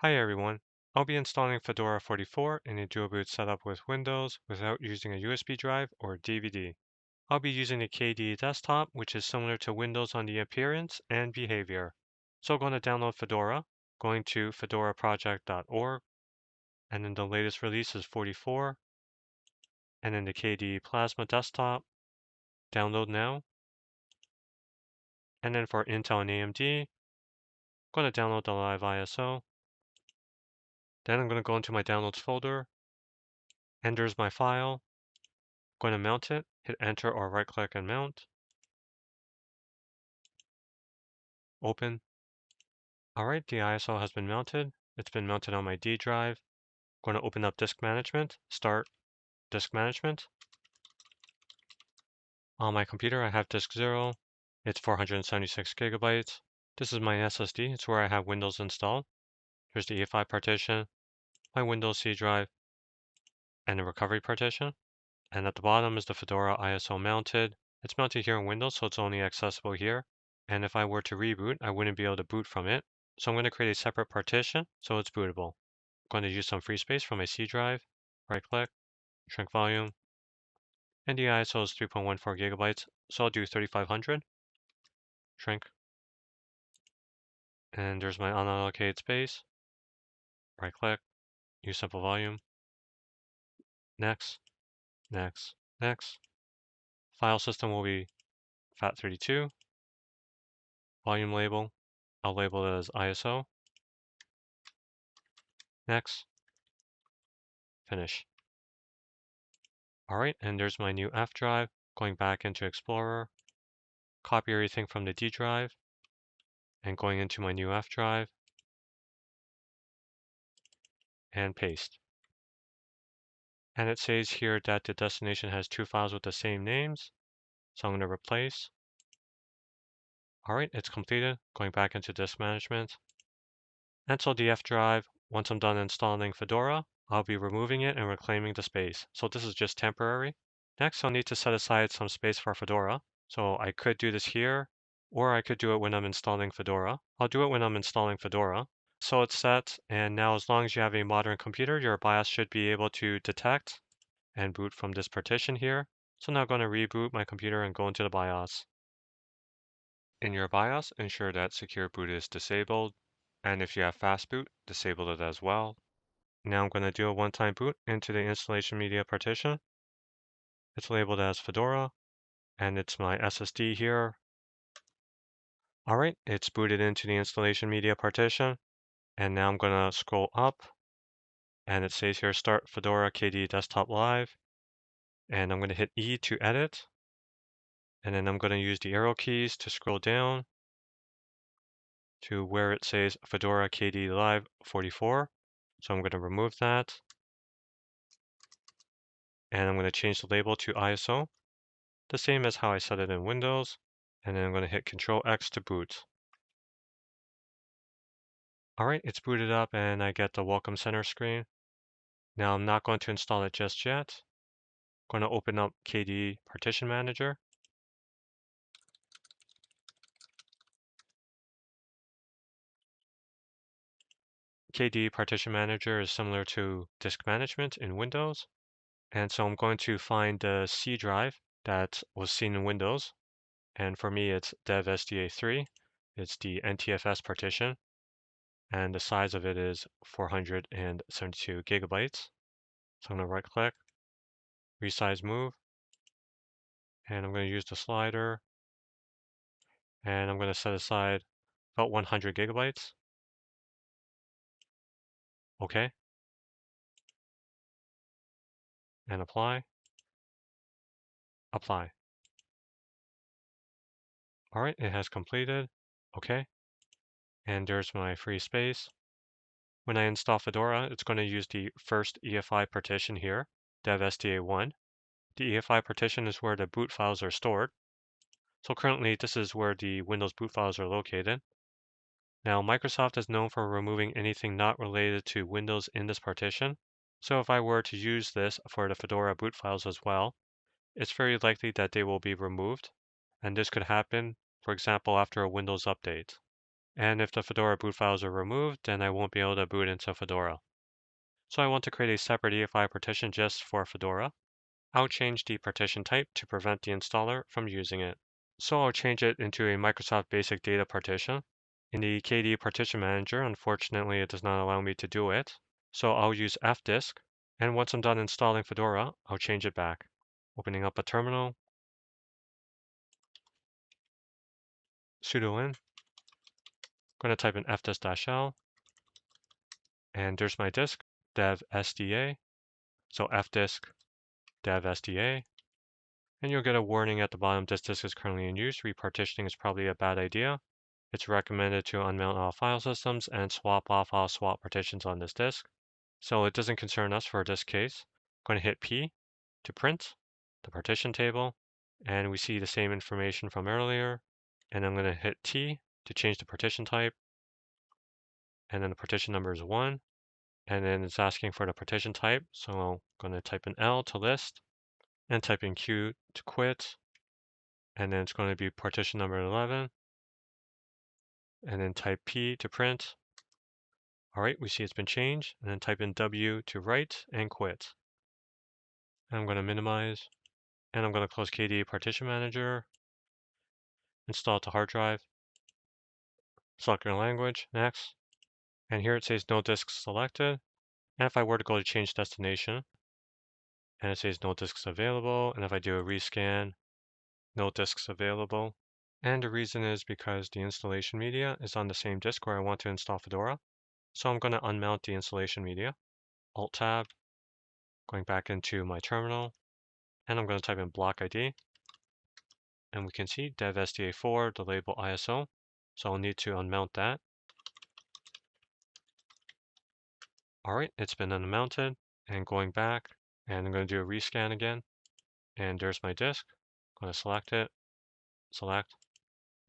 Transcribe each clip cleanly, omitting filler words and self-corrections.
Hi everyone. I'll be installing Fedora 44 in a dual boot setup with Windows without using a USB drive or DVD. I'll be using a KDE desktop, which is similar to Windows on the appearance and behavior. So I'm going to download Fedora, going to fedoraproject.org, and then the latest release is 44, and then the KDE Plasma desktop, download now. And then for Intel and AMD, I'm going to download the live ISO. Then I'm going to go into my downloads folder, and there's my file. Going to mount it, hit enter or right click and mount, open. Alright, the ISO has been mounted. It's been mounted on my D drive. Going to open up disk management, start disk management. On my computer, I have disk 0. It's 476 gigabytes. This is my SSD. It's where I have Windows installed. Here's the UEFI partition, my Windows C drive, and the recovery partition. And at the bottom is the Fedora ISO mounted. It's mounted here in Windows, so it's only accessible here. And if I were to reboot, I wouldn't be able to boot from it. So I'm going to create a separate partition so it's bootable. I'm going to use some free space from my C drive. Right click, shrink volume, and the ISO is 3.14 gigabytes, so I'll do 3500. Shrink. And there's my unallocated space. Right click, use simple volume. Next, next, next. File system will be FAT32. Volume label, I'll label it as ISO. Next, finish. Alright, and there's my new F drive. Going back into Explorer, copy everything from the D drive, and going into my new F drive, and paste. And it says here that the destination has two files with the same names, so I'm going to replace. Alright, it's completed. Going back into disk management. And so the F drive, once I'm done installing Fedora, I'll be removing it and reclaiming the space. So this is just temporary. Next, I'll need to set aside some space for Fedora. So I could do this here, or I could do it when I'm installing Fedora. I'll do it when I'm installing Fedora. So it's set, and now as long as you have a modern computer, your BIOS should be able to detect and boot from this partition here. So now I'm going to reboot my computer and go into the BIOS. In your BIOS, ensure that Secure Boot is disabled, and if you have Fast Boot, disable it as well. Now I'm going to do a one-time boot into the installation media partition. It's labeled as Fedora, and it's my SSD here. Alright, it's booted into the installation media partition, and now I'm going to scroll up, and it says here Start Fedora KDE Desktop Live, and I'm going to hit E to edit, and then I'm going to use the arrow keys to scroll down to where it says Fedora KDE Live 44. So I'm going to remove that, and I'm going to change the label to ISO, the same as how I set it in Windows, and then I'm going to hit Control X to boot. Alright, it's booted up and I get the Welcome Center screen. Now I'm not going to install it just yet. I'm going to open up KDE Partition Manager. KDE Partition Manager is similar to Disk Management in Windows. And so I'm going to find the C drive that was seen in Windows. And for me, it's dev SDA3. It's the NTFS partition. And the size of it is 472 gigabytes. So I'm going to right click, resize move, and I'm going to use the slider, and I'm going to set aside about 100 gigabytes. OK. And apply. Apply. All right, it has completed. OK. And there's my free space. When I install Fedora, it's going to use the first UEFI partition here, dev SDA1. The UEFI partition is where the boot files are stored. So currently, this is where the Windows boot files are located. Now, Microsoft is known for removing anything not related to Windows in this partition. So if I were to use this for the Fedora boot files as well, it's very likely that they will be removed. And this could happen, for example, after a Windows update. And if the Fedora boot files are removed, then I won't be able to boot into Fedora. So I want to create a separate UEFI partition just for Fedora. I'll change the partition type to prevent the installer from using it. So I'll change it into a Microsoft Basic Data partition. In the KDE Partition Manager, unfortunately, it does not allow me to do it. So I'll use fdisk, and once I'm done installing Fedora, I'll change it back. Opening up a terminal, sudo in, going to type in fdisk-l, and there's my disk, dev sda, so fdisk dev sda, and you'll get a warning at the bottom, this disk is currently in use, repartitioning is probably a bad idea. It's recommended to unmount all file systems and swap off all swap partitions on this disk. So it doesn't concern us for this case. I'm going to hit P to print the partition table, and we see the same information from earlier. And I'm going to hit T to change the partition type, and then the partition number is 1, and then it's asking for the partition type, so I'm going to type in L to list, and type in Q to quit, and then it's going to be partition number 11, and then type P to print. All right, we see it's been changed, and then type in W to write and quit. I'm going to minimize, and I'm going to close KDE Partition Manager, install it to hard drive, select your language, next, and here it says no disks selected. And if I were to go to change destination, and it says no disks available, and if I do a rescan, no disks available. And the reason is because the installation media is on the same disk where I want to install Fedora. So I'm going to unmount the installation media, Alt-Tab, going back into my terminal, and I'm going to type in block ID, and we can see dev sda4, the label ISO. So I'll need to unmount that. All right, it's been unmounted, and going back, and I'm going to do a rescan again, and there's my disk. I'm going to select it, select,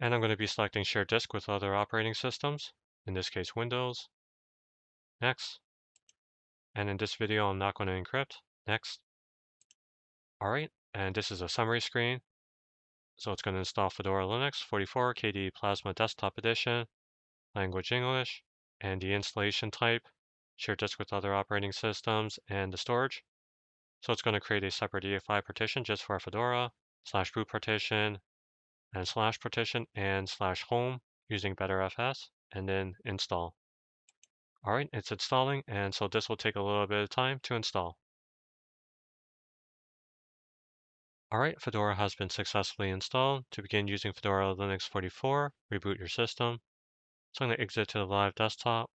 and I'm going to be selecting shared disk with other operating systems, in this case Windows, next, and in this video I'm not going to encrypt, next. All right, and this is a summary screen, so it's going to install Fedora Linux 44 KDE Plasma Desktop Edition, language English, and the installation type, shared disk with other operating systems, and the storage. So it's going to create a separate UEFI partition just for Fedora, /boot partition, and /partition, and /home using BetterFS, and then install. All right, it's installing, and so this will take a little bit of time to install. All right, Fedora has been successfully installed. To begin using Fedora Linux 44, reboot your system. So I'm going to exit to the live desktop,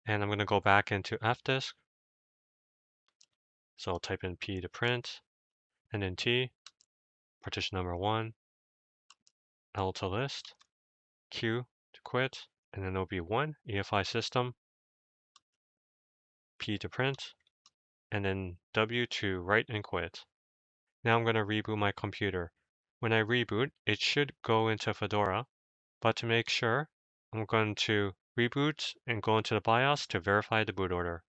and I'm going to go back into fdisk. So I'll type in P to print, and then T, partition number 1, L to list, Q to quit, and then it'll be 1, UEFI system, P to print, and then W to write and quit. Now I'm going to reboot my computer. When I reboot, it should go into Fedora, but to make sure, I'm going to reboot and go into the BIOS to verify the boot order.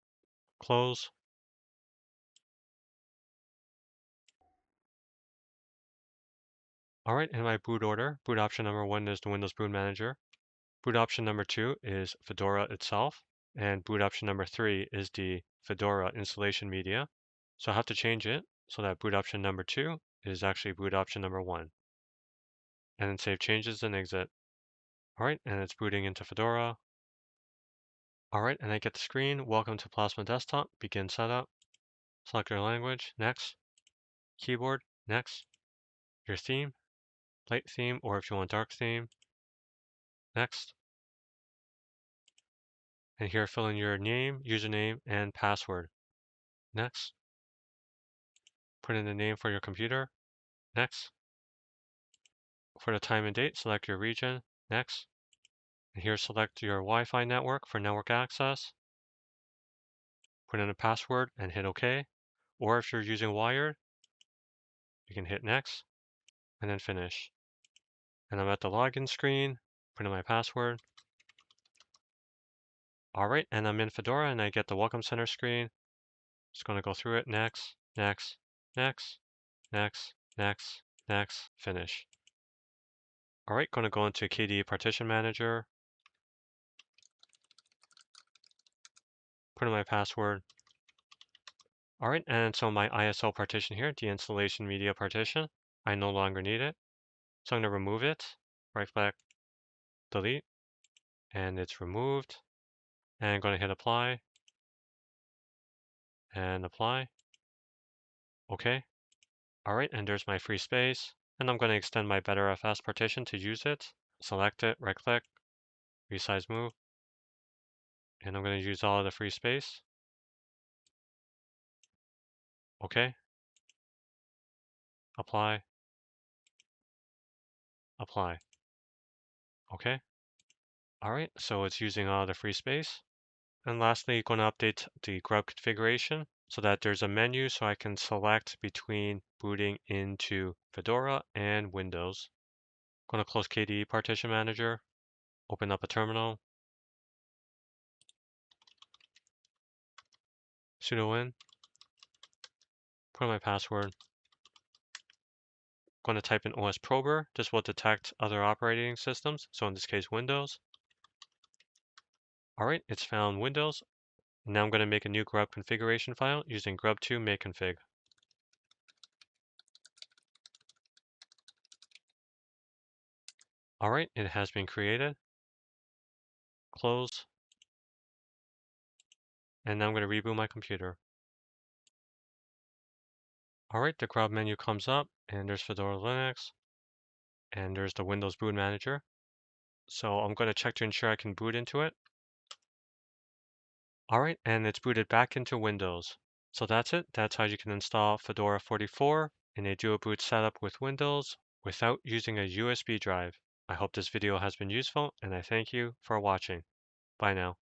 Close. All right, in my boot order, boot option number 1 is the Windows Boot Manager. Boot option number 2 is Fedora itself, and boot option number 3 is the Fedora installation media. So I have to change it so that boot option number 2 is actually boot option number 1. And then save changes and exit. All right, and it's booting into Fedora. All right, and I get the screen, welcome to Plasma Desktop, begin setup. Select your language, next. Keyboard, next. Your theme, light theme, or if you want dark theme, next. And here fill in your name, username, and password. Next. Put in the name for your computer. Next. For the time and date, select your region. Next. And here select your Wi-Fi network for network access. Put in a password and hit OK. Or if you're using wired, you can hit next and then finish. And I'm at the login screen, put in my password. All right, and I'm in Fedora and I get the Welcome Center screen. Just going to go through it, next, next, next, next, next, next, finish. All right, going to go into KDE Partition Manager, put in my password. All right, and so my ISO partition here, the installation media partition, I no longer need it. So I'm going to remove it, right click, delete, and it's removed. And I'm going to hit apply and apply. Okay. All right, and there's my free space. And I'm going to extend my BetterFS partition to use it. Select it, right click, resize move. And I'm going to use all of the free space. Okay. Apply, apply. Okay. All right, so it's using all the free space. And lastly, going to update the grub configuration so that there's a menu so I can select between booting into Fedora and Windows. Going to close KDE Partition Manager, open up a terminal, sudo in, put in my password. Going to type in OS Prober. This will detect other operating systems, so in this case Windows. All right, it's found Windows. Now I'm going to make a new grub configuration file using grub2 makeconfig. All right, it has been created. Close. And now I'm going to reboot my computer. All right, the grub menu comes up, and there's Fedora Linux, and there's the Windows Boot Manager. So I'm going to check to ensure I can boot into it. All right, and it's booted back into Windows. So that's it. That's how you can install Fedora 44 in a dual boot setup with Windows without using a USB drive. I hope this video has been useful, and I thank you for watching. Bye now.